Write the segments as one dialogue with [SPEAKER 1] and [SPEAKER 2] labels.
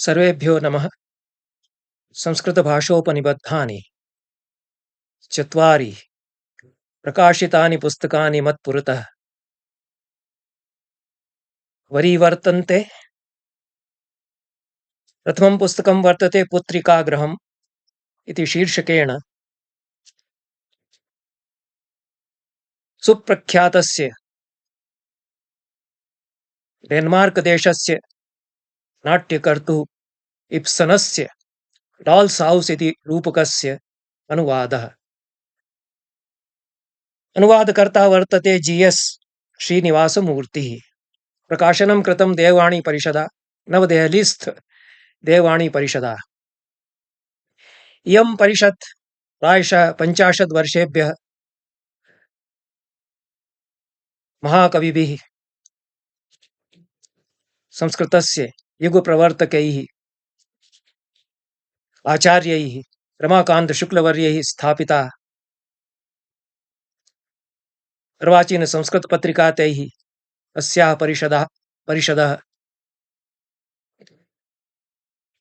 [SPEAKER 1] सर्वेभ्यो नमः। संस्कृतभाषोपनिबद्धानि चत्वारि प्रकाशितानि पुस्तकानि मत्पुरतः वरीवर्तन्ते। प्रथमं पुस्तकं वर्तते पुत्रिकागृहम् इति शीर्षकेण सुप्रख्यातस्य डेन्मार्क देशस्य नाट्यकर्तुः इब्सनस्य डॉल्स् हाउस् इति रूपकस्य अनुवादः। अनुवादकर्ता वर्तते जी.एस्. श्रीनिवासमूर्तिः। प्रकाशनं कृतं देववाणी परिषदा, नवदेहलीस्थ देववाणी परिषदा। इयं परिषत् प्रायशः 50 वर्षेभ्यः महाकविभिः संस्कृतस्य युगप्रवर्तकैः आचार्यैः रमाकान्तशुक्लवर्यैः स्थापिता। अर्वाचीनसंस्कृतपत्रिकातैः अस्याः परिषदः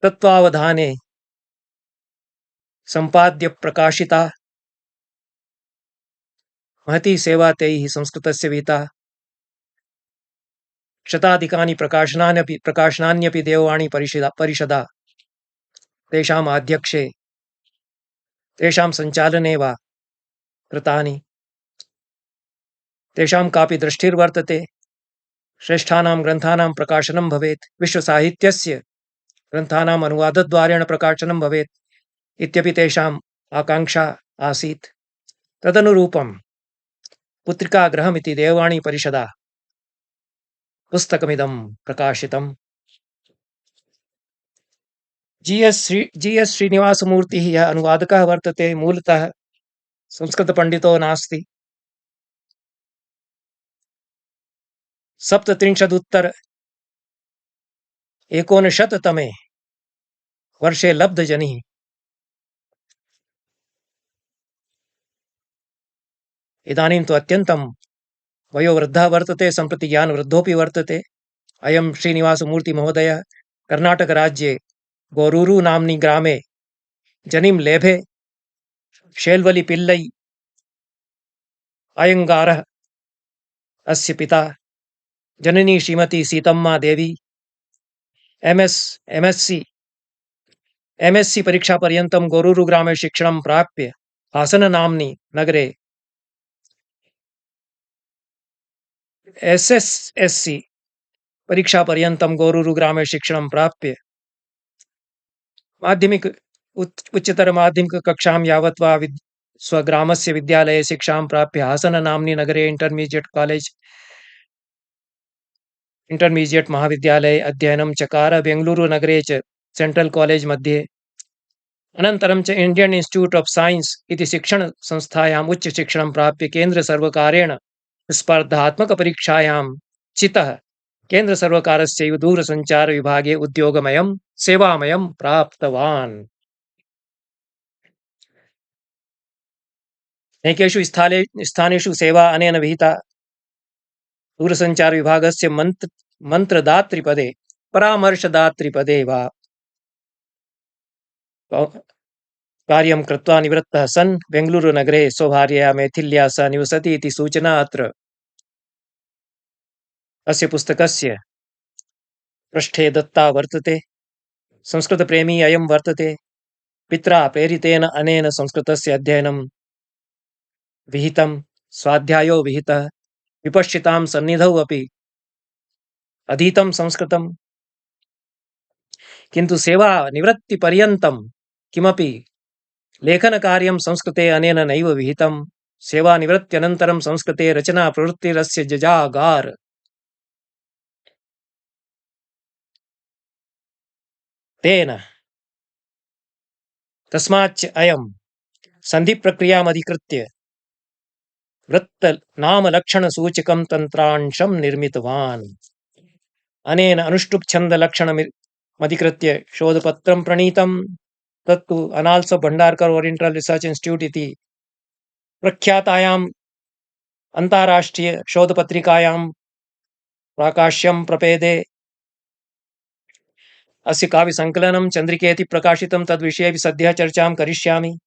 [SPEAKER 1] तत्त्वावधाने सम्पाद्य प्रकाशिता। महती सेवा तैः संस्कृतस्य विहिता। शताधिकानि प्रकाशनान्यपि देववाणी परिषदा तेषाम् आध्यक्षे तेषां सञ्चालने वा कृतानि। तेषां कापि दृष्टिर्वर्तते, श्रेष्ठानां ग्रन्थानां प्रकाशनं भवेत्, विश्वसाहित्यस्य ग्रन्थानाम् अनुवादद्वारेण प्रकाशनं भवेत् इत्यपि तेषाम् आकाङ्क्षा आसीत्। तदनुरूपं पुत्रिकागृहमिति देववाणी परिषदा पुस्तकमिदं प्रकाशितम्। जी.एस्. श्रीनिवासमूर्तिः यः अनुवादकः वर्तते, मूलतः संस्कृतपण्डितो नास्ति। 1739 वर्षे लब्धजनिः। इदानीं तु अत्यन्तं वयोवृद्धः वर्तते, सम्प्रति ज्ञानवृद्धोऽपि वर्तते। अयं श्रीनिवासमूर्तिमहोदयः कर्णाटकराज्ये गोरूरु नाम्नि ग्रामे जनिं लेभे। शेल्वलि पिल्लै अय्यङ्गारः अस्य पिता। जननी श्रीमती सीतम्मा देवी एमएससी परीक्षापर्यन्तं गोरूरु ग्रामे शिक्षणं प्राप्य हासन नाम्नि नगरे एसएससी परीक्षापर्यन्तं गोरूरु ग्रामे शिक्षणं प्राप्य माध्यमिक उच्चतर माध्यमिक कक्षां यावत् वा स्वग्रामस्य विद्यालये शिक्षां प्राप्य हासन नाम्नि नगरे इंटरमीडिएट महाविद्यालये अध्ययनं चकार। बेंगलुरु नगरे च सेंट्रल कॉलेज मध्ये, अनन्तरं च इंडियन इंस्टिट्यूट ऑफ साइंस इति शिक्षण संस्थायाम् उच्च शिक्षणं प्राप्य केंद्र सर्वकारेण स्पर्धात्मक परीक्षायां चितः केंद्र सर्वकारस्य दूरसंचार विभागे उद्योगमयं सेवामयं प्राप्तवान्। नैकेषु स्थानेषु सेवा अनेन विहिता। दूरसंचार विभागस्य मंत्रदातृपदे परामर्शदातृपदे वा कार्यं कृत्वा निवृत्तः सन् बेंगलुरु नगरे स्वभार्यया मैथिल्या सह निवसति इति सूचना अत्र अस्य पुस्तकस्य पृष्ठे दत्ता वर्तते। संस्कृतप्रेमी अयं वर्तते। पित्रा प्रेरितेन अनेन संस्कृतस्य अध्ययनं विहितं, स्वाध्यायो विहितः, विपश्चितां सन्निधौ अपि अधीतं संस्कृतं। किन्तु सेवा निवृत्तिपर्यन्तं किमपि लेखनकार्यं संस्कृते अनेन नैव विहितं। सेवानिवृत्त्यनन्तरं संस्कृते रचना प्रवृत्तिरस्य जजागार। तेन तस्माच्च अयं सन्धिप्रक्रियामधिकृत्य वृत्तनामलक्षणसूचकं तन्त्रांशं निर्मितवान्। अनेन अनुष्टुप्छन्दलक्षणमधिकृत्य शोधपत्रं प्रणीतं। तत्तु annals of Bhandarkar oriental research institute इति प्रख्यातायाम् अन्ताराष्ट्रीय शोधपत्रिकायां प्राकाश्यं प्रपेदे। अस्य काव्यसङ्कलनं चन्द्रिकेति प्रकाशितं तद्विषये सद्यः चर्चां करिष्यामि।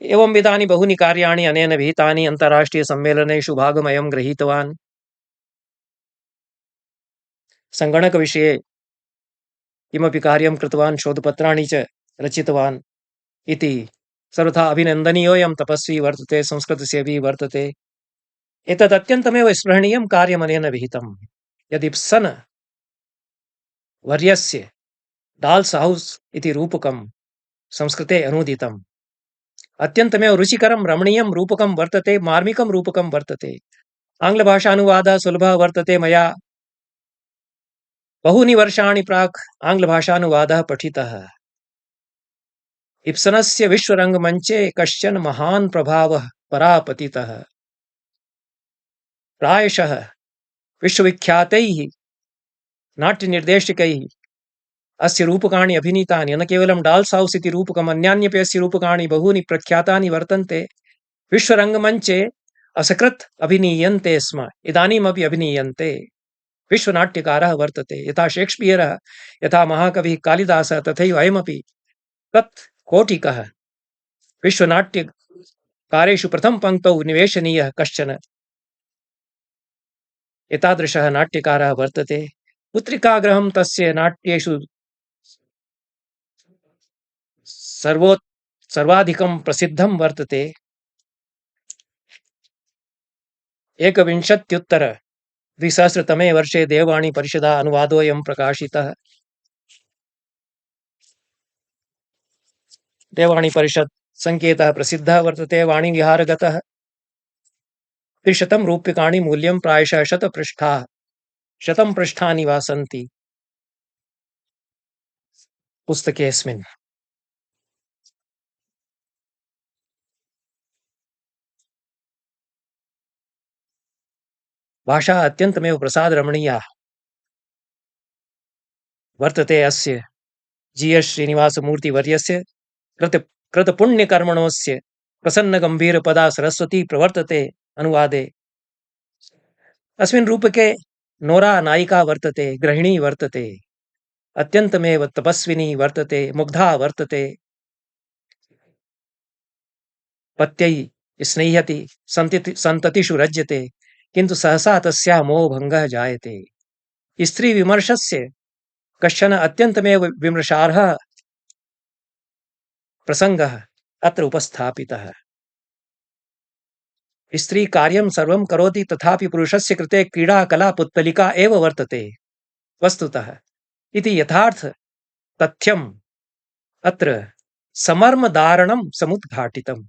[SPEAKER 1] एवं विधानि बहूनि कार्याणि अनेन विहितानि अन्ताराष्ट्रीयसम्मेलनेषु भागमयं गृहीतवान्। सङ्गणकविषये किमपि कार्यं कृतवान्, शोधपत्राणि च रचितवान् इति सर्वथा अभिनन्दनीयोऽयं तपस्वी वर्तते, संस्कृतसेवी वर्तते। एतत् अत्यन्तमेव स्मरणीयं कार्यमनेन विहितं। यदि इब्सन् वर्यस्य डाल्स् हौस् इति रूपकं संस्कृते अनूदितम्, अत्यन्तमेव रुचिकरं रमणीयं रूपकं वर्तते, मार्मिकं रूपकं वर्तते। आङ्ग्लभाषानुवादः सुलभः वर्तते। मया बहूनि वर्षाणि प्राक् आङ्ग्लभाषानुवादः पठितः। इब्सनस्य विश्वरङ्गमञ्चे कश्चन महान् प्रभावः परापतितः। प्रायशः विश्वविख्यातैः नाट्यनिर्देशकैः अस्य रूपकाणि अभिनीतानि। न केवलं डाल्स् हौस् इति रूपकम्, अन्यान्यपि अस्य रूपकाणि बहूनि प्रख्यातानि वर्तन्ते। विश्वरङ्गमञ्चे असकृत् अभिनीयन्ते स्म, इदानीमपि अभिनीयन्ते। विश्वनाट्यकारः वर्तते, यथा शेक्स्पियरः, यथा महाकविः कालिदासः, तथैव अयमपि तत् कोटिकः विश्वनाट्यकारेषु प्रथमपङ्क्तौ निवेशनीयः कश्चन एतादृशः नाट्यकारः वर्तते। पुत्रिकागृहं तस्य नाट्येषु सर्वाधिकं प्रसिद्धं वर्तते। 1921 वर्षे देववाणी परिषदा अनुवादोऽयं प्रकाशितः। देववाणी परिषद संकेतः प्रसिद्धः वर्तते, वाणीविहारगतः। 300 रूप्यकाणि मूल्यं, प्रायशः 100 पृष्ठाः, 100 पृष्ठानि वा सन्ति पुस्तकेऽस्मिन्। भाषा अत्यन्तमेव प्रसादरमणीया वर्तते। अस्य जी.एस्. श्रीनिवासमूर्तिवर्यस्य कृतपुण्यकर्मणोऽस्य प्रसन्नगम्भीरपदा सरस्वती प्रवर्तते अनुवादे। अस्मिन् रूपके नोरा नायिका वर्तते, गृहिणी वर्तते, अत्यन्तमेव तपस्विनी वर्तते, मुग्धा वर्तते, पत्यै स्नेह्यति, सन्ततिषु रज्यते, किन्तु सहसा तस्याः मोहभङ्गः जायते। स्त्रीविमर्शस्य कश्चन अत्यन्तमेव विमर्शार्हः प्रसङ्गः अत्र उपस्थापितः। स्त्री कार्यं सर्वं करोति, तथापि पुरुषस्य कृते क्रीडा कला पुत्तलिका एव वर्तते वस्तुतः इति यथार्थ तथ्यम् अत्र समर्मदारणं समुद्घाटितम्।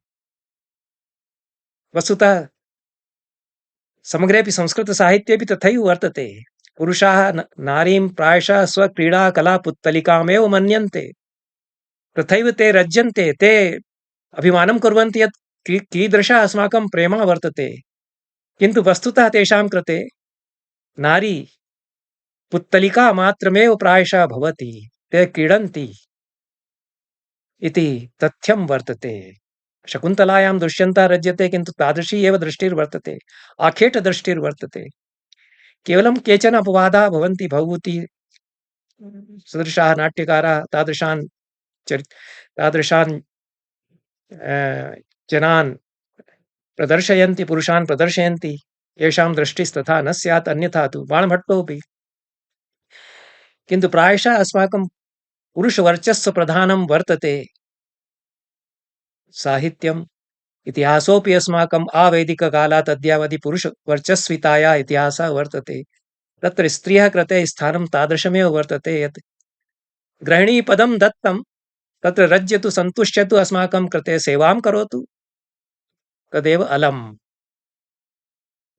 [SPEAKER 1] वस्तुतः समग्रेऽपि संस्कृतसाहित्येऽपि तथैव वर्तते। पुरुषाः नारीं प्रायशः स्वक्रीडा कला पुत्तलिकामेव मन्यन्ते, तथैव ते रज्यन्ते, ते अभिमानं कुर्वन्ति यत् कीदृशः अस्माकं प्रेम वर्तते, किन्तु वस्तुतः तेषां कृते नारी पुत्तलिका मात्रमेव प्रायशः भवति, ते क्रीडन्ति इति तथ्यं वर्तते। शकुन्तलायां दुष्यन्तः रज्यते, किन्तु तादृशी एव दृष्टिर्वर्तते, आखेटदृष्टिर्वर्तते। केवलं केचन अपवादाः भवन्ति, भवभूति सदृशाः नाट्यकाराः तादृशान् जनान् प्रदर्शयन्ति, पुरुषान् प्रदर्शयन्ति। येषां दृष्टिस्तथा न स्यात्, अन्यथा तु बाणभट्टोऽपि। किन्तु प्रायशः अस्माकं पुरुषवर्चस्वप्रधानं वर्तते साहित्यम्। इतिहासोऽपि अस्माकम् आवैदिककालात् अद्यावधि पुरुषवर्चस्विताया इतिहासः वर्तते। तत्र स्त्रियः कृते स्थानं तादृशमेव वर्तते यत् गृहिणीपदं दत्तं, तत्र रज्यतु, सन्तुष्यतु, अस्माकं कृते सेवां करोतु, तदेव अलम्।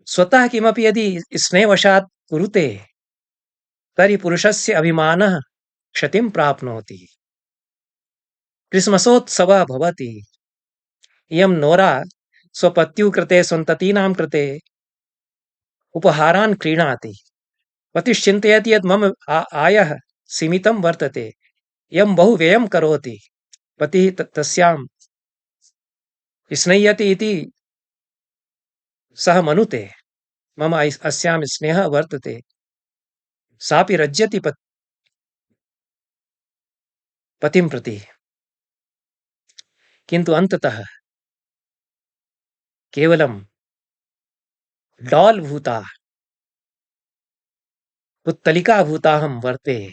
[SPEAKER 1] स्वतः किमपि यदि स्नेहवशात् कुरुते तर्हि पुरुषस्य अभिमानः क्षतिं प्राप्नोति। क्रिस्मसोत्सवः भवति, इयं नोरा स्वपत्युः कृते, सन्ततीनां कृते उपहारान् क्रीणाति। पतिश्चिन्तयति यत् मम आयः सीमितं वर्तते, इयं बहु व्ययं करोति। पतिः तस्यां स्नेह्यति इति सः मनुते, मम अस्यां स्नेहः वर्तते, सापि रज्यति पतिं प्रति, किन्तु अन्ततः केवलं डॉल भूता पुत्तलिका भूताहं वर्ते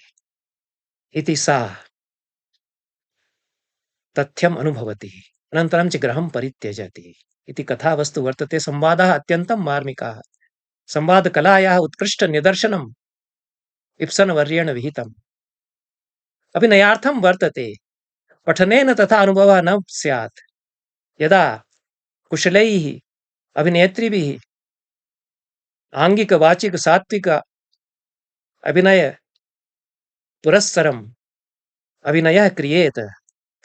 [SPEAKER 1] इति सा तथ्यम् अनुभवति। अनन्तरं च गृहं परित्यजति इति कथावस्तु वर्तते। संवादः अत्यन्तं मार्मिकः। संवादकलायाः उत्कृष्टनिदर्शनम् इब्सन् वर्येण विहितम्। अभिनयार्थं वर्तते। पठनेन तथा अनुभवः न स्यात्। यदा कुशलैः अभिनेत्रीभिः आंगिक वाचिक सात्विक अभिनय पुरस्सरम् अभिनयः क्रियेत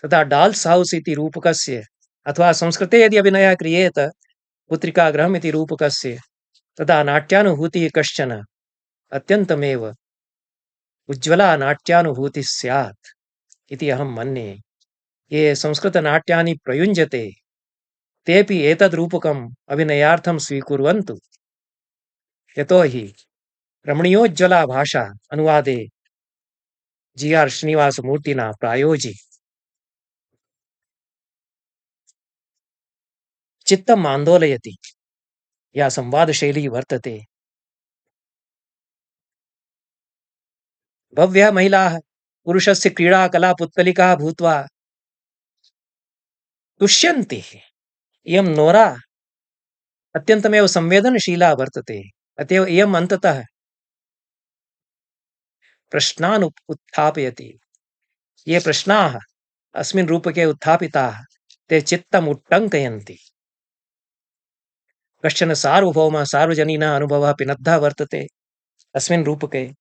[SPEAKER 1] तदा डॉल्स हाउस इति रूपकस्य, अथवा संस्कृते यदि अभिनयः क्रियेत पुत्रिकागृहम् इति रूपकस्य, तदा नाट्यानुभूतिः कश्चन अत्यन्तमेव उज्ज्वला नाट्यानुभूतिः स्यात् इति अहं मन्ये। ये संस्कृतनाट्यानि प्रयुञ्जते तेपि एतद्रूपकम् अभिनयार्थं स्वीकुर्वन्तु। यतो हि रमणीयोज्ज्वला भाषा अनुवादे जी.आर. श्रीनिवासमूर्तिना प्रायोजि चित्तम् आन्दोलयति या संवादशैली वर्तते। भव्यः महिलाः पुरुषस्य क्रीडाकला पुत्तलिकाः भूत्वा तुष्यन्ति। इयं नोरा अत्यन्तमेव संवेदनशीला वर्तते। अतएव इयम् अन्ततः प्रश्नान् उत्थापयति। ये प्रश्नाः अस्मिन् रूपके उत्थापिताः ते चित्तम् उट्टङ्कयन्ति। कश्चन सार्वभौमः सार्वजनीनः अनुभवः पिनद्धः वर्तते अस्मिन् रूपके।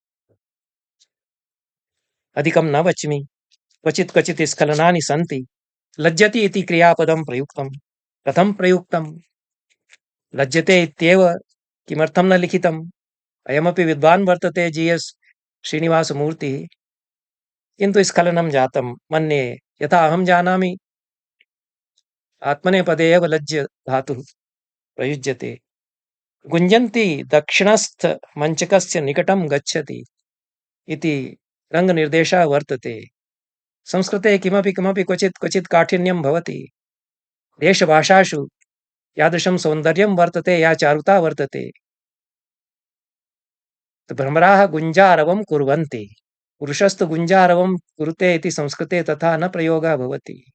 [SPEAKER 1] अधिकं न वच्मि, क्वचित् क्वचित् स्खलनानि सन्ति। लज्जति इति क्रियापदं प्रयुक्तं। कथं प्रयुक्तं? लज्जते इत्येव किमर्थं न लिखितम्? अयमपि विद्वान् वर्तते जी.एस्. श्रीनिवासमूर्तिः, किन्तु स्खलनं जातं मन्ये। यथा अहं जानामि आत्मनेपदे एव लज्ज धातुः प्रयुज्यते। गुञ्जन्ति दक्षिणस्थ मञ्चकस्य निकटं गच्छति इति रङ्गनिर्देशः वर्तते। संस्कृते किमपि किमपि क्वचित् क्वचित् काठिन्यं भवति। देशभाषासु यादृशं सौन्दर्यं वर्तते, या चारुता वर्तते। भ्रमराः गुञ्जारवं कुर्वन्ति। पुरुषस्तु गुञ्जारवं कुरुते इति संस्कृते तथा न प्रयोगः भवति।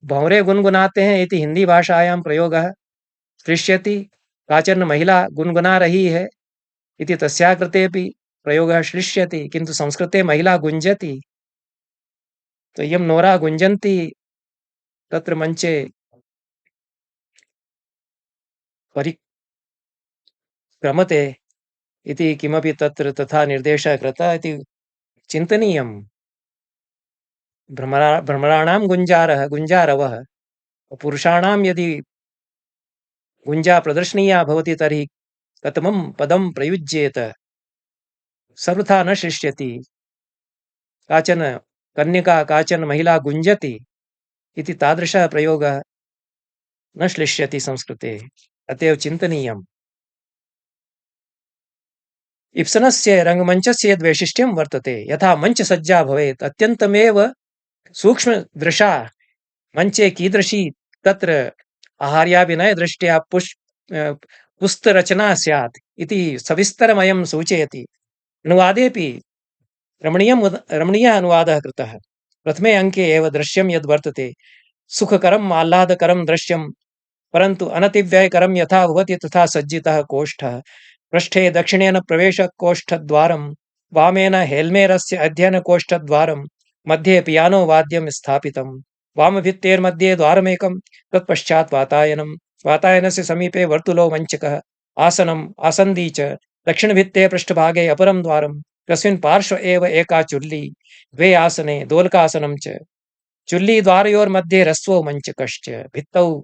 [SPEAKER 1] भंवरे गुनगुनाते हैं इति हिंदी भाषायां प्रयोगः श्लिष्यति। काचन महिला गुनगुना रही है इति तस्याः कृतेपि प्रयोगः श्लिष्यति, किन्तु संस्कृते महिला गुञ्जति। तो इयं नोरा गुञ्जन्ति तत्र मञ्चे परिक्रमते इति किमपि तत्र तथा निर्देशः कृतः इति चिन्तनीयम्। भ्रमराणां गुञ्जारवः, पुरुषाणां यदि गुञ्जा प्रदर्शनीया भवति तर्हि कथमं पदं प्रयुज्येत? सर्वथा न शिष्यति। काचन कन्यका काचन महिला गुञ्जति इति तादृशः प्रयोगः न श्लिष्यति संस्कृते। अतएव चिन्तनीयम्। इब्सनस्य रङ्गमञ्चस्य यद् वैशिष्ट्यं वर्तते, यथा मञ्चसज्जा भवेत् अत्यन्तमेव सूक्ष्मदृशा मञ्चे कीदृशी तत्र आहार्याभिनयदृष्ट्या पुस्तरचना स्यात् इति सविस्तरमयं सूचयति। अनुवादेपि रमणीयः अनुवादः कृतः। प्रथमे अङ्के एव दृश्यं यद् वर्तते, सुखकरम् आह्लादकरं दृश्यं, परन्तु अनतिव्ययकरं यथा भवति तथा सज्जितः कोष्ठः। पृष्ठे दक्षिणेन प्रवेशकोष्ठद्वारं, वामेन हेल्मेरस्य अध्ययनकोष्ठद्वारं, मध्ये पियानो वाद्यं स्थापितं। वामभित्तेर्मध्ये द्वारमेकं, तत्पश्चात् वातायनं, वातायनस्य समीपे वर्तुलो मञ्चकः, आसनम् आसन्दी च। दक्षिणभित्ते पृष्ठभागे अपरं द्वारं, तस्मिन् पार्श्व एव एका चुल्ली, द्वे आसने दोलकासनं च। चुल्लीद्वारयोर्मध्ये ह्रस्वो मञ्चकश्च। भित्तौ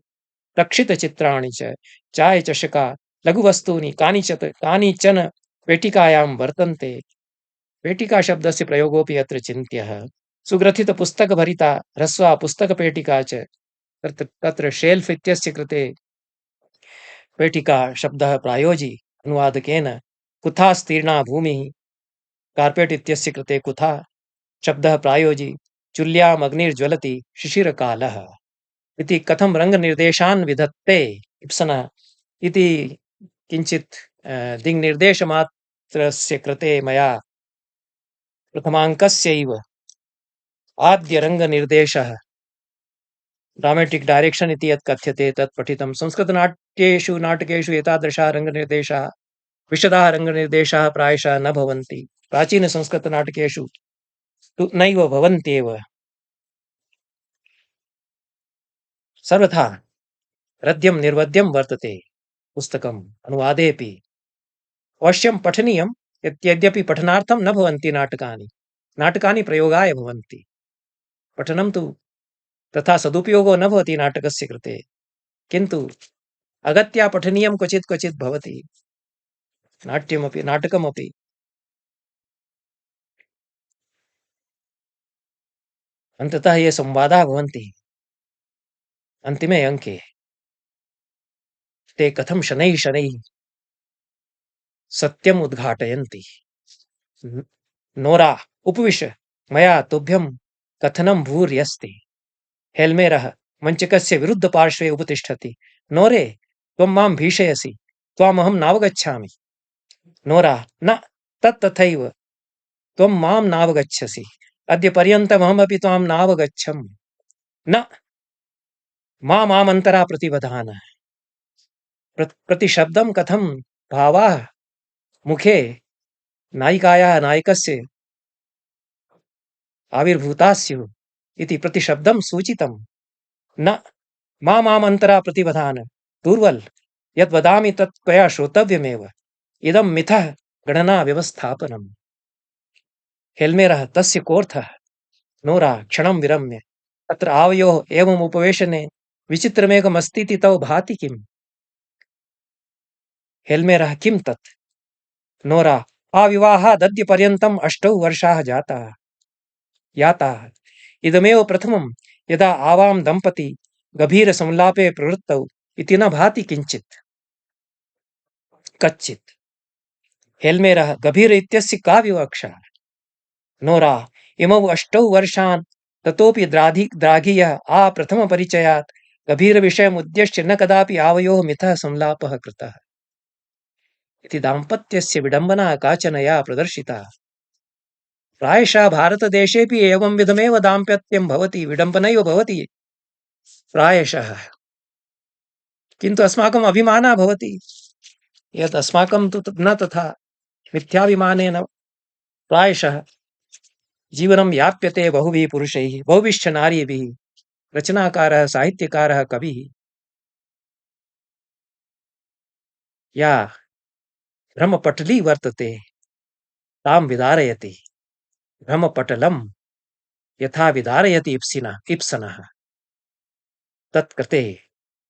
[SPEAKER 1] रक्षितचित्राणि च, चायचषका, लघुवस्तूनि कानिचन पेटिकायां वर्तन्ते। पेटिका शब्दस्य प्रयोगोऽपि अत्र चिन्त्यः। सुग्रथितपुस्तकभरिता ह्रस्वा पुस्तकपेटिका च। तत्र शेल्फ् इत्यस्य कृते पेटिका शब्दः प्रायोजि अनुवादकेन। कुथास्तीर्णा भूमिः, कार्पेट् इत्यस्य कृते कुथा शब्दः प्रायोजि चुल्यामग्निर्ज्वलति शिशिरकालः इति कथं रङ्गनिर्देशान् विधत्ते इप्सनः इति किञ्चित् दिङ्निर्देशमात्रस्य कृते मया प्रथमाङ्कस्यैव आद्यरङ्गनिर्देशः ड्रामेटिक् डैरेक्षन् इति यत् कथ्यते तत् पठितं। संस्कृतनाट्येषु नाटकेषु एतादृशाः रङ्गनिर्देशाः विशदाः रङ्गनिर्देशाः प्रायशः न भवन्ति। प्राचीनसंस्कृतनाटकेषु तु नैव भवन्त्येव। सर्वथा रद्यं निर्वद्यं वर्तते पुस्तकम् अनुवादेऽपि अवश्यं पठनीयं। यद्यपि पठनार्थं न भवन्ति नाटकानि, नाटकानि प्रयोगाय भवन्ति। पठनं तु तथा सदुपयोगो न भवति नाटकस्य कृते, किन्तु अगत्या पठनीयं क्वचित् क्वचित् भवति। नाट्यमपि नाटकमपि। अन्ततः ये संवादाः भवन्ति अन्तिमे अङ्के, ते कथं शनैः शनैः सत्यम् उद्घाटयन्ति। नोरा उपविश, मया तुभ्यं कथनं भूर्यस्ति। हेल्मेरः मञ्चकस्य विरुद्धपार्श्वे उपतिष्ठति। नोरे, त्वं मां भीषयसि, त्वामहं नावगच्छामि। नोरा, न, तत् तथैव, त्वं मां नावगच्छसि। अद्य पर्यन्तमहमपि त्वां नावगच्छम्। न, मामन्तरा प्रतिवधान। प्रतिशब्दं कथं भावाः मुखे नायिकायाः नायकस्य आविर्भूताः स्युः इति प्रतिशब्दं सूचितं। न, मामन्तरा प्रतिवधान। दूर्वल्, यद् वदामि तत् त्वया श्रोतव्यमेव। इदं मिथः गणना व्यवस्थापनम्। हेल्मेरः, तस्य कोऽर्थः? नोरा क्षणं विरम्य, अत्र आवयोः एवम् उपवेशने विचित्रमेकमस्तीति तव भाति किम्? हेल्मेरः, किं तत्? नोरा, आविवाहादद्य पर्यन्तम् 8 वर्षाः याताः। इदमेव प्रथमं यदा आवां दम्पती गभीरसंलापे प्रवृत्तौ इति न भाति किञ्चित् कच्चित्। हेल्मेरः, गभीर इत्यस्य का विवक्षा? नोरा, इमौ 8 वर्षान् ततोपि द्राघीयः प्रथमपरिचयात् गभीरविषयमुद्दिश्य न कदापि आवयोः मिथः संलापः कृतः इति दाम्पत्यस्य विडम्बना काचन या प्रदर्शिता। प्रायशः भारतदेशेऽपि एवं विधमेव दाम्पत्यं भवति, विडम्बनैव भवति प्रायशः। किन्तु अस्माकम् अभिमानः भवति यत् अस्माकं तु न तथा। मिथ्याभिमानेन प्रायशः जीवनं याप्यते बहुभिः पुरुषैः, बहुभिश्च नारीभिः। रचनाकारः, साहित्यकारः, कविः या भ्रमपटली वर्तते तां विदारयति। भ्रमपटलं यथा विदारयति इप्सनः, तत्कृते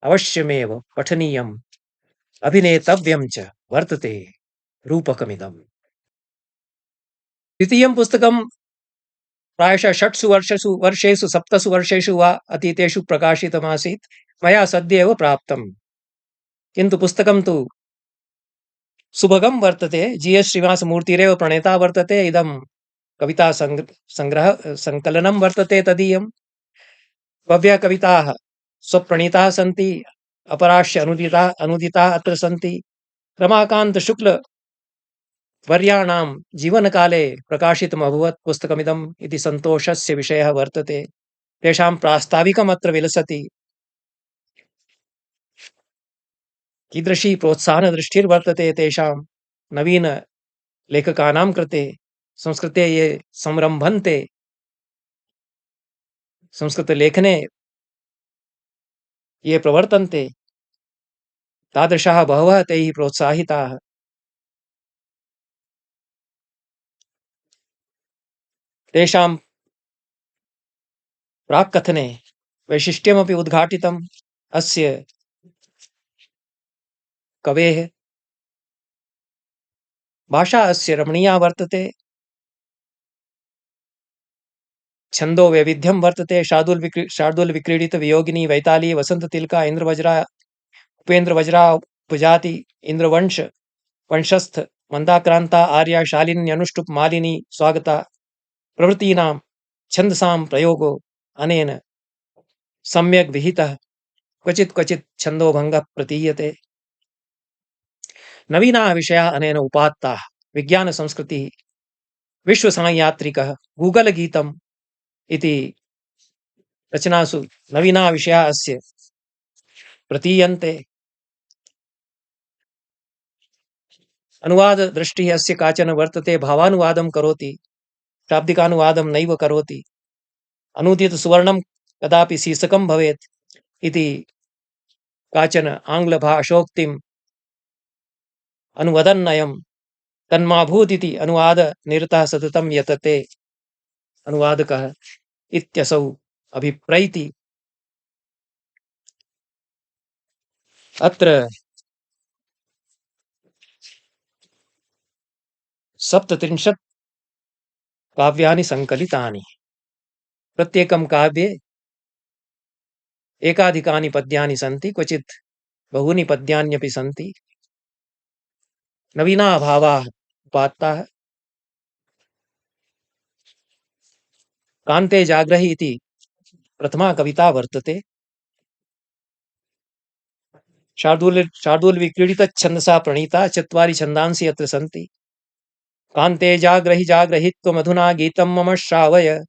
[SPEAKER 1] अवश्यमेव पठनीयम् अभिनेतव्यं च वर्तते रूपकमिदम्। द्वितीयं पुस्तकं प्रायशः 6 वर्षेषु 7 वर्षेषु वा अतीतेषु प्रकाशितमासीत्। मया सद्य एव प्राप्तम्। किन्तु पुस्तकं तु सुभगं वर्तते। जी.एस्. श्रीनिवासमूर्तिरेव प्रणेता वर्तते। इदं कविता संकलनं वर्तते तदीयं। बह्व्यः कविताः स्वप्रणीताः सन्ति, अपराश्च अनुदिताः अत्र सन्ति। रमाकान्त शुक्ल वर्याणां जीवनकाले प्रकाशितम् अभवत् पुस्तकमिदम् इति सन्तोषस्य विषयः वर्तते। तेषां प्रास्ताविकम् अत्र विलसति। कीदृशी प्रोत्साहनदृष्टिर्वर्तते तेषां नवीन लेखकानां कृते। संस्कृते ये संरम्भन्ते, संस्कृतलेखने ये प्रवर्तन्ते, तादृशाः बहवः तैः प्रोत्साहिताः। तेषां प्राक्कथने वैशिष्ट्यमपि उद्घाटितम्। अस्य कवेः भाषा अस्य रमणीया वर्तते। छन्दो वैविध्यं वर्तते। शार्दूल विक्रीडित वियोगिनी वैताली वसंततिलका इंद्रवज्रा उपेंद्रवज्रा उपजाति इंद्रवंश वंशस्थ मंदाक्रांता आर्या शालिन्यनुष्टुप मालिनी स्वागता प्रवृत्तीनां छंदसां प्रयोगो अनेन सम्यक् विहितः क्वचित् क्वचित् छन्दोभङ्गः प्रतीयते। नवीनाः विषयाः अनेन उपात्ताः विज्ञानसंस्कृतिः विश्वसांयात्रिकः गूगल गीतम् इति रचनासु नवीनाः विषयाः अस्य प्रतीयन्ते। अनुवाददृष्टिः अस्य काचन वर्तते, भावानुवादं करोति, शाब्दिकानुवादं नैव करोति। अनूदितसुवर्णं कदापि शीर्षकं भवेत् इति काचन आङ्ग्लभाषोक्तिम् अनुवदन्नयं तन्माभूदिति अनुवादनिरतः सततं यतते अनुवादकः इत्यसौ अभिप्रैति। अत्र 37 काव्यानि संकलितानि। प्रत्येकं काव्ये एकाधिकानि पद्यानि सन्ति, क्वचित् बहूनि पद्यान्यपि सन्ति। नवीनाः भावाः उपात्ताः। कान्ते जाग्रहि इति प्रथमा कविता वर्तते। शार्दूलविक्रीडितछन्दसा प्रणीता, चत्वारि छन्दांसि अत्र सन्ति। कान्ते जाग्रहि जाग्रहित्वमधुना गीतं मम श्रावय।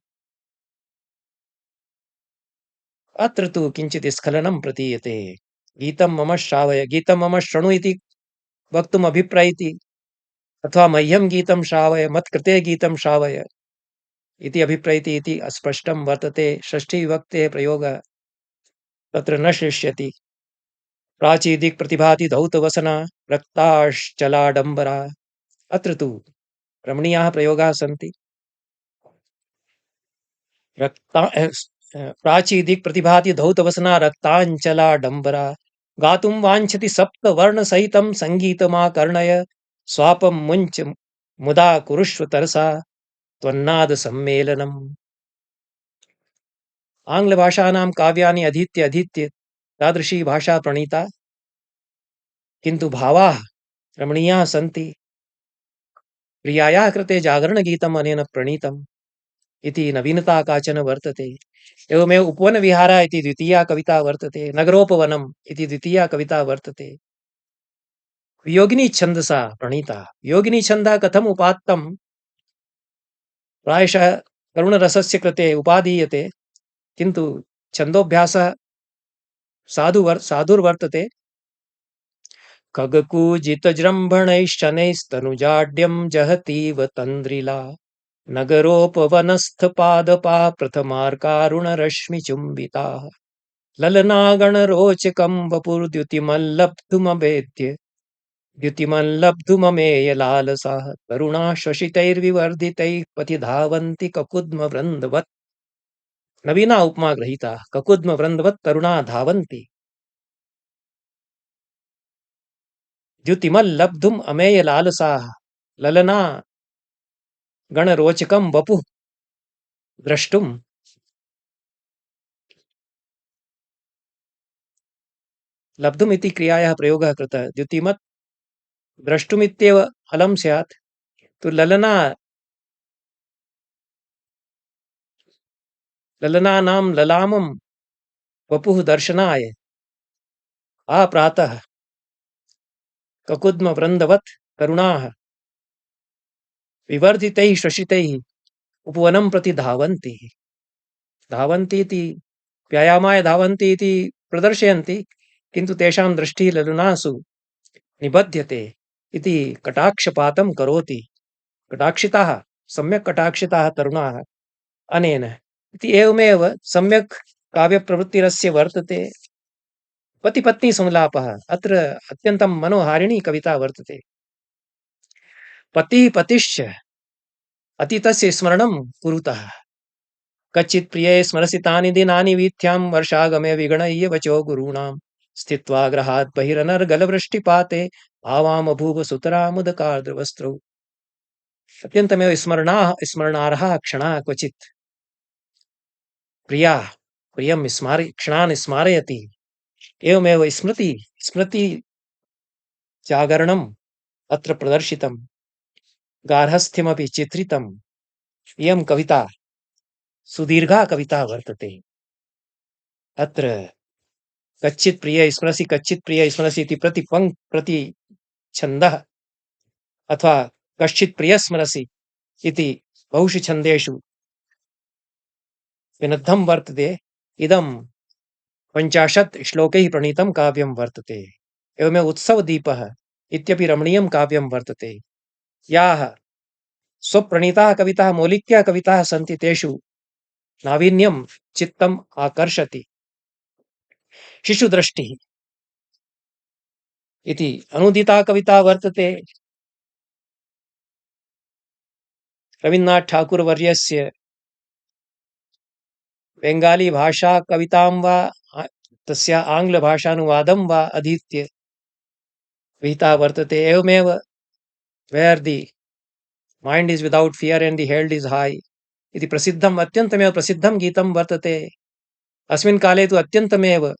[SPEAKER 1] अत्र तु किञ्चित् स्खलनं प्रतीयते। गीतं मम श्रावय, गीतं मम शृणु इति वक्तुम् अभिप्रैति, अथवा मह्यं गीतं श्रावय, मत्कृते गीतं श्रावय इति अभिप्रैति इति अस्पष्टं वर्तते। षष्ठीविभक्तेः प्रयोगः तत्र न श्लिष्यति। प्राची दिक् प्रतिभाति धौतवसना रक्ताश्चलाडम्बरा। अत्र तु रमणीयाः प्रयोगाः सन्ति। प्राची दिक् प्रतिभाति धौतवसना रक्ताञ्चलाडम्बरा। गातुं वाञ्छति सप्तवर्णसहितं सङ्गीतमाकर्णय। स्वापं मुञ्च मुदा कुरुष्व तरसा त्वन्नाद सम्मेलनम्। आङ्ग्लभाषाणां काव्यानि अधीत्य तादृशी भाषा प्रणीता, किन्तु भावाः रमणीयाः सन्ति। प्रियायाः कृते जागरणगीतम् अनेन प्रणीतम् इति नवीनता काचन वर्तते। एवमेव उपवनविहारः इति द्वितीया कविता वर्तते। नगरोपवनम् इति द्वितीया कविता वर्तते। वियोगिनी छन्दसा प्रणीता। वियोगिनी छन्दः कथम् उपात्तं? प्रायशः करुणरसस्य कृते उपादीयते, किन्तु छन्दोभ्यासः साधुर्वर्तते। खगकूजितजृम्भणैश्शनैस्तनुजाड्यं जहतीव तन्द्रिला। नगरोपवनस्थपादपा प्रथमार्कारुणरश्मिचुम्बिताः। ललनागणरोचकं वपुर्द्युतिमल्लब्धुमभेद्य द्युतिमल्लब्धुममेय लालसाः। तरुणाः शशितैर्विवर्धितैः पथि धावन्ति ककुद्मवृन्दवत्। नवीना उपमा गृहीता। ककुद्मवृन्दवत् तरुणा धावन्ति। द्युतिमल्लब्धुम् अमेय लालसाः। ललना गणरोचकं वपुः द्रष्टुम्। लब्धुम् इति क्रियायाः प्रयोगः कृतः। द्युतिमत् द्रष्टुमित्येव अलं स्यात्। तु ललनानां ललामं वपुः दर्शनाय प्रातः ककुद्मवृन्दवत् तरुणाः विवर्धितैः शशितैः उपवनं प्रति धावन्ति। धावन्ति इति व्यायामाय धावन्ति इति प्रदर्शयन्ति, किन्तु तेषां दृष्टिः ललनासु निबध्यते इति कटाक्षपातं करोति। कटाक्षिताः, सम्यक् कटाक्षिताः तरुणाः अनेन इति। एवमेव सम्यक् काव्यप्रवृत्तिरस्य वर्तते। पतिपत्नी संलापः अत्र अत्यन्तं मनोहारिणी कविता वर्तते। पतिः पतिश्च अतीतस्य स्मरणं कुरुतः। कच्चित् प्रिये स्मरसि तानि दिनानि वीथ्यां वर्षागमे विगणय्य वचो गुरूणां। स्थित्वा गृहात् बहिरनर्गलवृष्टिपाते आवामभूव सुतरामुदकार्द्रवस्त्रौ। अत्यन्तमेव स्मरणार्हः क्षणः। क्वचित् प्रियं क्षणान् स्मारयति। एवमेव स्मृति जागरणम् अत्र प्रदर्शितम्। गार्हस्थ्यमपि चित्रितम्। इयं कविता सुदीर्घा कविता वर्तते। अत्र कच्चित् प्रिय स्मरसि कच्चित् प्रिय स्मरसि इति प्रति छन्दः अथवा कश्चित् प्रिय स्मरसि इति बहुषु छन्देषु विनद्धं वर्तते। इदं 50 श्लोकैः प्रणीतं काव्यं वर्तते। एवमेव उत्सवदीपः इत्यपि रमणीयं काव्यं वर्तते। याः स्वप्रणीताः कविताः मौलिक्याः कविताः सन्ति तेषु नावीन्यं चित्तम् आकर्षति। शिशुदृष्टिः इति अनुदिता कविता वर्तते। रवीन्द्रनाथ ठाकुर वर्यस्य बेङ्गाली भाषा कवितां वा तस्य आङ्ग्लभाषानुवादं वा अधीत्य विहिता वर्तते। एवमेव where the mind is without fear and the held is high इति प्रसिद्धम् अत्यन्तमेव प्रसिद्धं गीतं वर्तते। अस्मिन् काले तु अत्यन्तमेव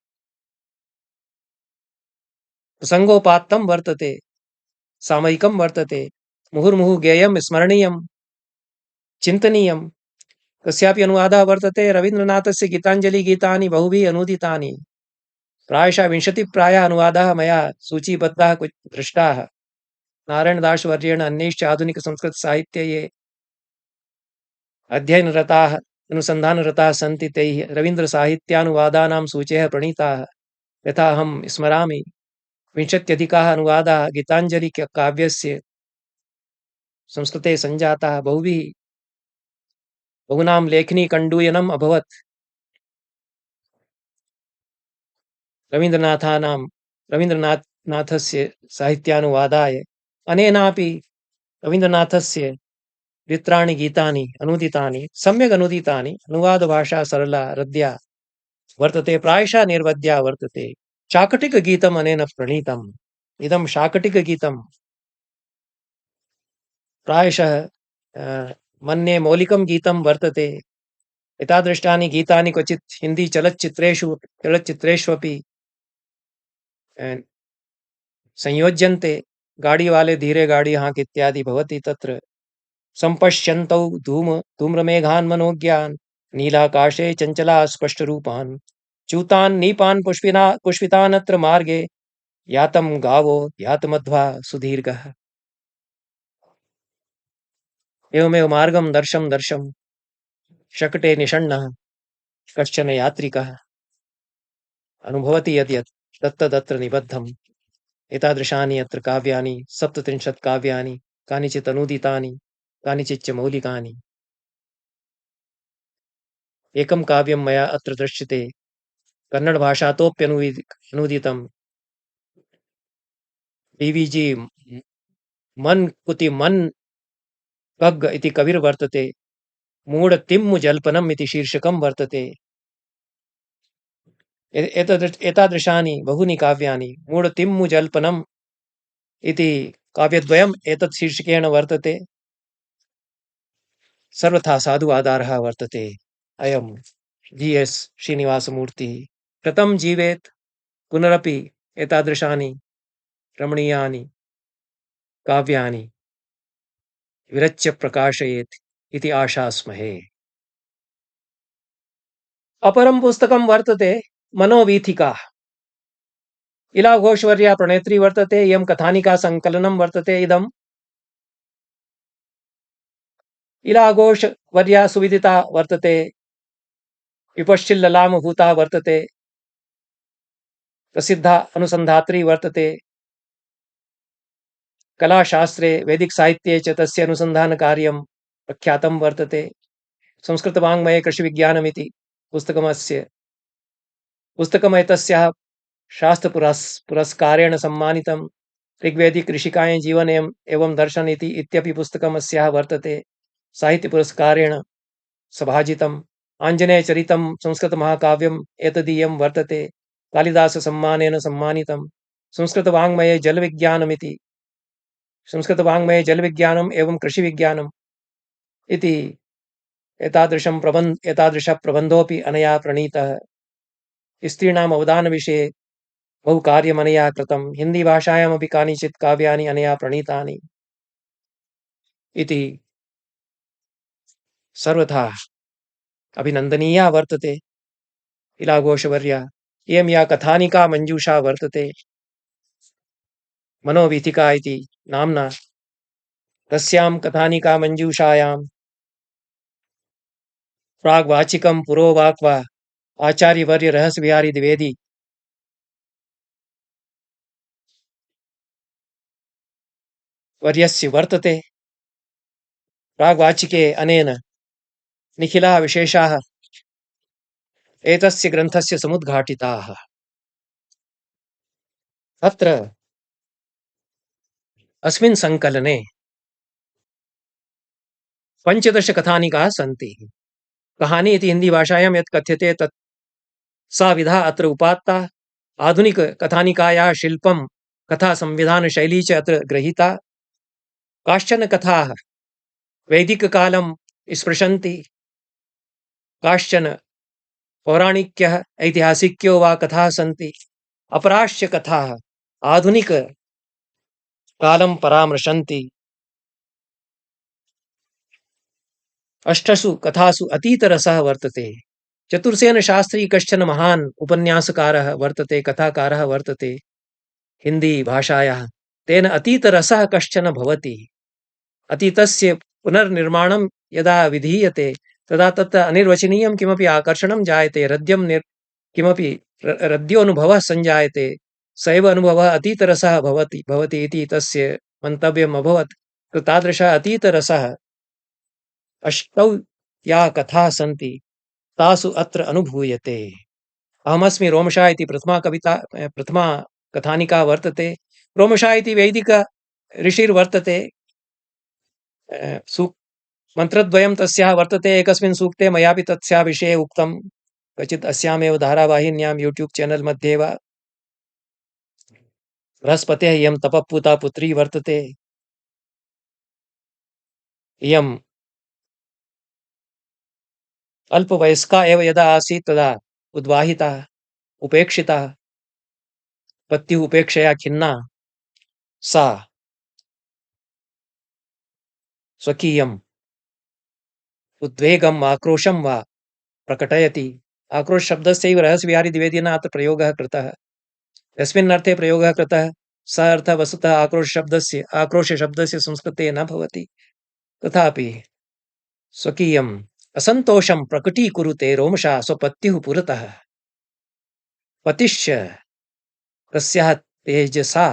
[SPEAKER 1] प्रसङ्गोपात्तं वर्तते, सामयिकं वर्तते। मुहुर्मुहुः गेयं स्मरणीयं चिन्तनीयं। कस्यापि अनुवादः वर्तते। रवीन्द्रनाथस्य गीताञ्जलिगीतानि बहुभिः अनूदितानि। प्रायशः 20 प्रायः अनुवादाः मया सूचीबद्धाः दृष्टाः। नारायणदासवर्येण अन्यैश्च आधुनिकसंस्कृतसाहित्ये ये अध्ययनरताः अनुसन्धानरताः सन्ति तैः रवीन्द्रसाहित्यानुवादानां सूचयः प्रणीताः। यथा अहं स्मरामि 20 अनुवादाः गीताञ्जलिकाव्यस्य संस्कृते सञ्जाताः। बहुनां लेखनीकण्डूयनम् अभवत् रवीन्द्रनाथस्य साहित्यानुवादाय। अनेनापि रवीन्द्रनाथस्य द्वित्राणि गीतानि अनूदितानि, सम्यक् अनूदितानि। अनुवादभाषा सरला हृद्या वर्तते, प्रायशः निर्वद्या वर्तते। शाकटिकगीतम् अनेन प्रणीतम्। इदं शाकटिकगीतं प्रायशः मन्ये मौलिकं गीतं वर्तते। एतादृशानि गीतानि क्वचित् हिन्दी चलच्चित्रेष्वपि संयोज्यन्ते। गाड़ी वाले धीरे गाड़ी हाँक इत्यादि भवति तत्र। सम्पश्यन्तौ धूम्रमेघान् मनोज्ञान् नीलाकाशे चञ्चला स्पष्टरूपान् च्यूतान् नीपान् पुष्पितानत्र मार्गे यातं गावो यातमध्वा सुदीर्घः। एवमेव मार्गं दर्शं शकटे निषण्णः कश्चन यात्रिकः अनुभवति यद् तत्तदत्र निबद्धम्। एतादृशानि अत्र काव्यानि 37 काव्यानि, कानिचित् अनूदितानि, कानिचिच्च मौलिकानि। एकं काव्यं मया अत्र दृश्यते कन्नडभाषातोऽप्यनूदितं DVG मन कुति मन कग्ग इति कविर्वर्तते। मूढतिम्मु जल्पनम् इति शीर्षकं वर्तते। एतादृशानि बहूनि काव्यानि। मूढतिम्मु जल्पनम् इति काव्यद्वयम् एतत् शीर्षकेण वर्तते। सर्वथा साधु आधारः वर्तते अयं GS श्रीनिवासमूर्तिः। कथं जीवेत् पुनरपि एतादृशानि रमणीयानि काव्यानि विरच्य प्रकाशयेत् इति आशास्महे। अपरं पुस्तकं वर्तते मनोवीथिका। इला घोषवर्या प्रणेत्री वर्तते। इयं कथानिका संकलनं वर्तते। इदम् इला घोषवर्या सुविदिता वर्तते। विपश्चिल्ललामभूता वर्तते। प्रसिद्धा अनुसन्धात्री वर्तते। कलाशास्त्रे वैदिकसाहित्ये च तस्य अनुसन्धानकार्यं प्रख्यातं वर्तते। संस्कृतवाङ्मये कृषिविज्ञानमिति पुस्तकमेतस्याः शास्त्रपुरस्कारेण सम्मानितं। ऋग्वेदिक ऋषिकाय जीवनम् एवं दर्शन इत्यपि पुस्तकमस्याः वर्तते। साहित्यपुरस्कारेण सभाजितम्। आञ्जनेयचरितं संस्कृतमहाकाव्यम् एतदीयं वर्तते। कालिदाससम्मानेन सम्मानितं। संस्कृतवाङ्मये जलविज्ञानम् एवं कृषिविज्ञानम् इति एतादृशः प्रबन्धोऽपि अनया प्रणीतः। स्त्रीणाम् अवदानविषये बहु कार्यमनया कृतं। हिन्दीभाषायामपि कानिचित् काव्यानि अनया प्रणीतानि। इति सर्वथा अभिनन्दनीया वर्तते इलाघोषवर्या। इयं या कथानिका मञ्जूषा वर्तते मनोवीथिका इति नाम्ना, तस्यां कथानिका मञ्जूषायां प्राग्वाचिकं पुरोवाक्वा आचार्यवर्य रहस्यविहारी द्विवेदी वर्यस्य वर्तते। प्राग्वाचिके अनेन निखिलाः विशेषाः एतस्य ग्रन्थस्य समुद्घाटिताः। अत्र अस्मिन् संकलने 15 कथानिकाः सन्ति। कहानी इति हिंदी भाषायां यत् कथ्यते तत् सा विधा अत्र उपात्ता। आधुनिक कथानिकायाः शिल्पं कथा संविधान शैली च अत्र गृहीता। काश्चन कथाः वैदिककालं स्पृशन्ति, काश्चन पौराणिक्यः ऐतिहासिक्यो वा कथाः सन्ति। अपराश्च कथाः आधुनिक कालं परामर्शन्ति। अष्टसु कथासु अतीतरसः वर्तते। चतुर्सेन शास्त्री कश्चन महान् उपन्यासकारः वर्तते, कथाकारः वर्तते हिंदी भाषायाः। तेन अतीतरसः कश्चन भवति। अतीतस्य पुनर्निर्माणं यदा विधीयते तदा तत्र अनिर्वचनीयं किमपि आकर्षणं जायते, किमपि रद्योनुभवः सञ्जायते। स एव अनुभवः अतीतरसः भवति इति तस्य मन्तव्यम् अभवत्। तादृशः अतीतरसः अष्टौ या कथाः सन्ति तासु अत्र अनुभूयते। अहमस्मि रोमशा इति प्रथमा कथानिका वर्तते। रोमशा इति वैदिक ऋषिर्वर्तते। मन्त्रद्वयं तस्याः वर्तते। एकस्मिन् सूक्ते मयापि तस्याः विषये उक्तं, क्वचित् अस्यामेव धारावाहिन्यां यूट्यूब चैनल मध्ये वा। बृहस्पतेः इयं तपःपूता पुत्री वर्तते। इयं अल्पवयस्का एव यदा आसीत् तदा उद्वाहिता, उपेक्षिता, पत्युः उपेक्षया खिन्ना सा स्वकीयम् उद्वेगम् आक्रोशं वा प्रकटयति। आक्रोश शब्दस्यैव रहस्यविहारी द्विवेदिना अत्र प्रयोगः कृतः। यस्मिन् अर्थे प्रयोगः कृतः स अर्थः वस्तुतः आक्रोश शब्दस्य संस्कृते न भवति। तथापि स्वकीयम् असन्तोषं प्रकटीकुरुते रोमशा स्वपत्युः पुरतः। पतिश्च तस्याः तेजसा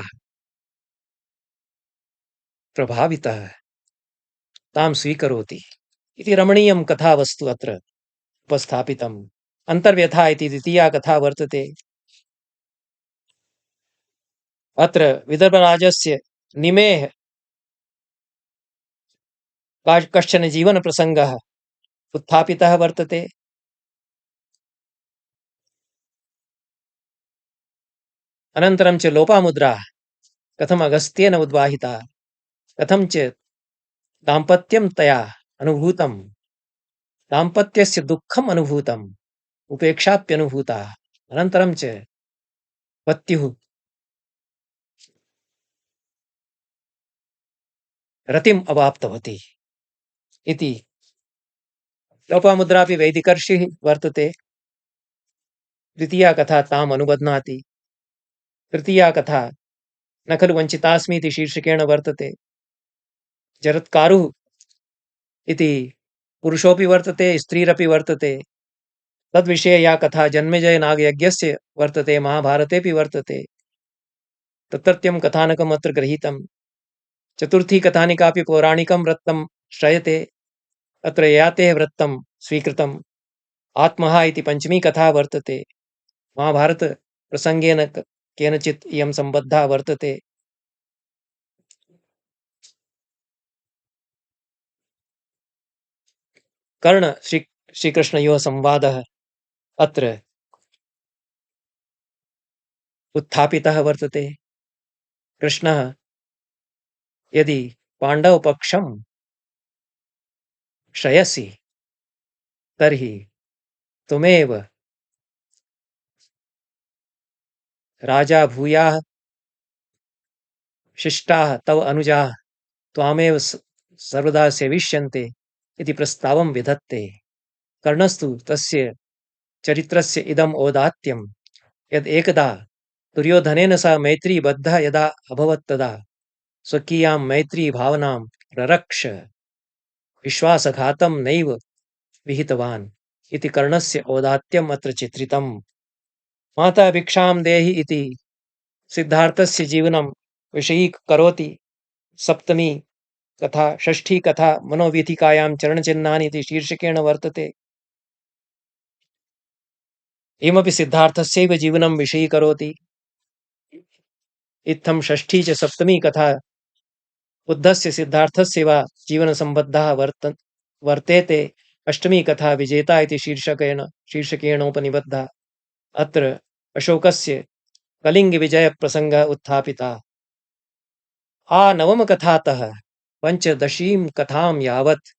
[SPEAKER 1] प्रभावितः तां स्वीकरोति इति रमणीयं कथावस्तु अत्र उपस्थापितम्। अन्तर्व्यथा इति द्वितीया कथा वर्तते। अत्र विदर्भराजस्य निमेः कश्चन जीवनप्रसङ्गः उत्थापितः वर्तते। अनन्तरं च लोपामुद्रा कथम् अगस्त्येन उद्वाहिता, कथं च दाम्पत्यं तया अनुभूतं, दाम्पत्यस्य दुःखम् अनुभूतम्, उपेक्षाप्यनुभूता। अनन्तरं च पत्युः रतिम् अवाप्तवती इति। लोपामुद्रापि वैदिकर्षिः वर्तते। द्वितीया कथा ताम् अनुबध्नाति। तृतीया कथा न खलु वञ्चितास्मि इति शीर्षकेण वर्तते। जरत्कारुः इति पुरुषोऽपि वर्तते, स्त्रीरपि वर्तते। तद्विषये या कथा जन्मेजय नागयज्ञस्य वर्तते, महाभारतेऽपि वर्तते। तत्रत्यं कथानकम् अत्र गृहीतम्। चतुर्थी कथानिकापि पौराणिकं वृत्तं श्रयते। अत्र ययातेः वृत्तं स्वीकृतम्। आत्महा इति पंचमी कथा वर्तते। महाभारत प्रसंगेन केनचित् इयं सम्बद्धा वर्तते। कर्ण श्रीकृष्णयोः संवादः अत्र उत्थापितः वर्तते। कृष्णः यदि पाण्डवपक्षं श्रयसि तर्हि त्वमेव राजा भूयाः, शिष्टाः तव अनुजाः त्वामेव सर्वदा सेविष्यन्ते इति प्रस्तावं विधत्ते। कर्णस्तु तस्य चरित्रस्य इदम् औदात्यं यद् एकदा दुर्योधनेन सह मैत्री बद्धः यदा अभवत् तदा स्वकीयां मैत्री भावनां ररक्ष विश्वासघातं नैव विहितवान् इति कर्णस्य औदात्यम् अत्र चित्रितम्। माता भिक्षां देहि इति सिद्धार्थस्य जीवनं विषयीकरोति। सप्तमी कथा षष्ठी कथा मनोवीथिकायां चरणचिह्नानि इति शीर्षकेण वर्तते। इमपि सिद्धार्थस्यैव जीवनं विषयीकरोति। इत्थं षष्ठी च सप्तमी कथा बुद्धस्य सिद्धार्थस्य वा जीवनसम्बद्धा वर्तेते। अष्टमी कथा विजेता इति शीर्षकेणोपनिबद्धा। अत्र अशोकस्य कलिङ्गविजयप्रसङ्गः उत्थापितः। नवमकथातः पञ्चदशीं कथां यावत्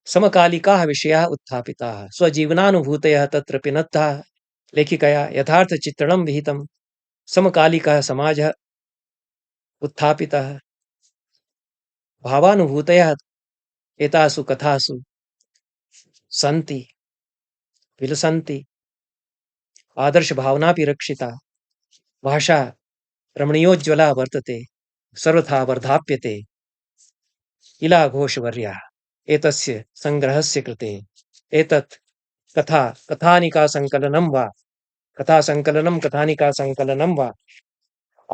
[SPEAKER 1] समकालिकाः विषयाः उत्थापिताः। स्वजीवनानुभूतयः तत्र पिनद्धाः। लेखिकया यथार्थचित्रणं विहितं। समकालिकः समाजः उत्थापितः। भावानुभूतयः एतासु कथासु सन्ति, विलसन्ति। आदर्शभावनापि रक्षिता। भाषा रमणीयोज्ज्वला वर्तते, सर्वथा वर्धाप्यते। इला घोषवर्यः एतस्य संग्रहस्य कृते एतत् कथानिकासङ्कलनं वा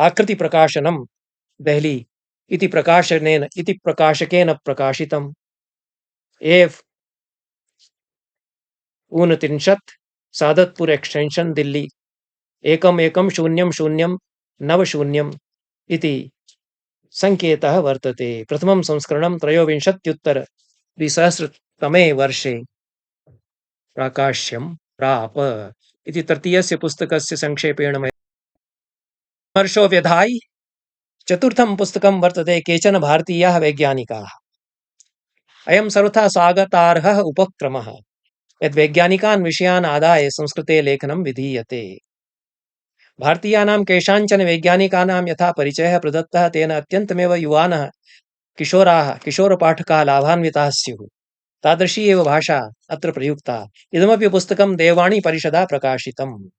[SPEAKER 1] आकृतिप्रकाशनं देहली इति प्रकाशकेन प्रकाशितम्। एफ 29 सादतपुर एक्सटेंशन दिल्ली 110090 इति संकेतः वर्तते। प्रथमं संस्करणं 23 वर्षे प्राकाश्यं प्राप इति तृतीयस्य पुस्तकस्य संक्षेपेण हर्षो व्यधायि। चतुर्थं पुस्तकं वर्तते केचन भारतीयाः वैज्ञानिकाः। अयं सर्वथा स्वागतार्हः उपक्रमः यद् वैज्ञानिकान् विषयान् आदाय संस्कृते लेखनं विधीयते। भारतीयानां केषाञ्चन वैज्ञानिकानां यथा परिचयः प्रदत्तः तेन अत्यन्तमेव युवानः किशोरपाठकाः लाभान्विताः स्युः। तादृशी एव भाषा अत्र प्रयुक्ता। इदमपि पुस्तकं देववाणी परिषदा प्रकाशितम्।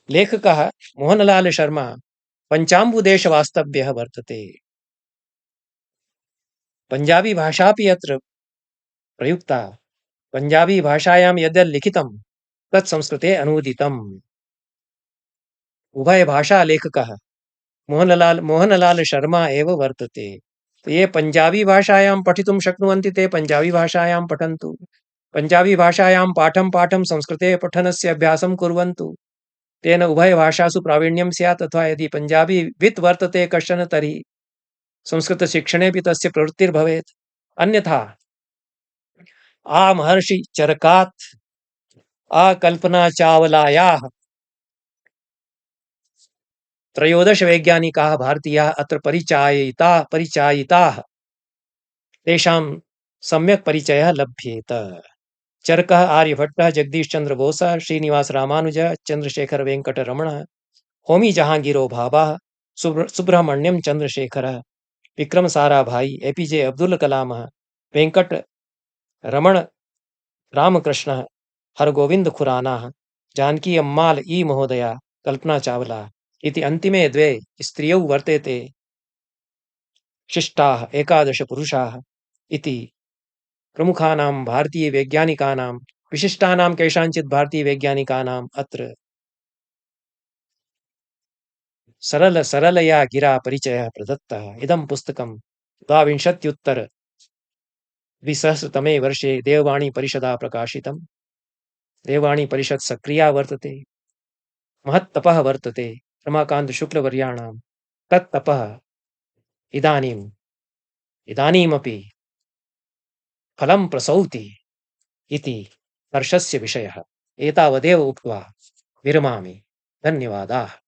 [SPEAKER 1] लेखकः मोहनलाल शर्मा पञ्चाम्बुदेशवास्तव्यः वर्तते। पंजाबी भाषापि अत्र प्रयुक्ता। पंजाबी भाषायां यद्यद् लिखितं तत् संस्कृते अनूदितम्। उभय भाषा लेखकः मोहनलाल शर्मा एव वर्तते। ये पंजाबी भाषायां पठितुं शक्नुवन्ति ते पंजाबी भाषायां पठन्तु। पंजाबी भाषायां पाठं संस्कृते पठनस्य अभ्यासं कुर्वन्तु। तेन उभय भाषासु प्रावीण्यं स्यात्। अथवा यदि पंजाबी वित् वर्तते कश्चन तर्हि संस्कृतशिक्षणेऽपि तस्य प्रवृत्तिर्भवेत्। अन्यथा महर्षि चरकात् कल्पना चावलायाः 13 वैज्ञानिकाः भारतीयाः अत्र परिचायिताः। तेषां सम्यक् परिचयः लभ्येत। चरकः आर्यभट्टः, जगदीश चंद्र बोसः, श्रीनिवास रामानुजः, चंद्रशेखर वेंकटरमणः, होमी जहांगीरो भाभा, सुब्रह्मण्यम चंद्रशेखरः, विक्रम साराभाई, एपीजे अब्दुल कलामः, वेंकट रमण रामकृष्णः, हरगोविंद खुरानाः, जानकी अम्माल ई महोदया, कल्पना चावला इति अन्तिमे द्वे स्त्रियौ वर्तेते शिष्टाः 11 पुरुषाः इति प्रमुखानां भारतीयवैज्ञानिकानां विशिष्टानां केषाञ्चित् भारतीयवैज्ञानिकानाम् अत्र सरलया गिरा परिचयः प्रदत्तः। इदं पुस्तकं 20 वर्षे देववाणी परिषदा प्रकाशितम्। देववाणी परिषत् सक्रिया वर्तते। महत्तपः वर्तते रमाकान्त शुक्लवर्याणां। तत्तपः इदानीमपि फलं प्रसौति इति हर्षस्य विषयः। एतावदेव उक्त्वा विरमामि। धन्यवादाः।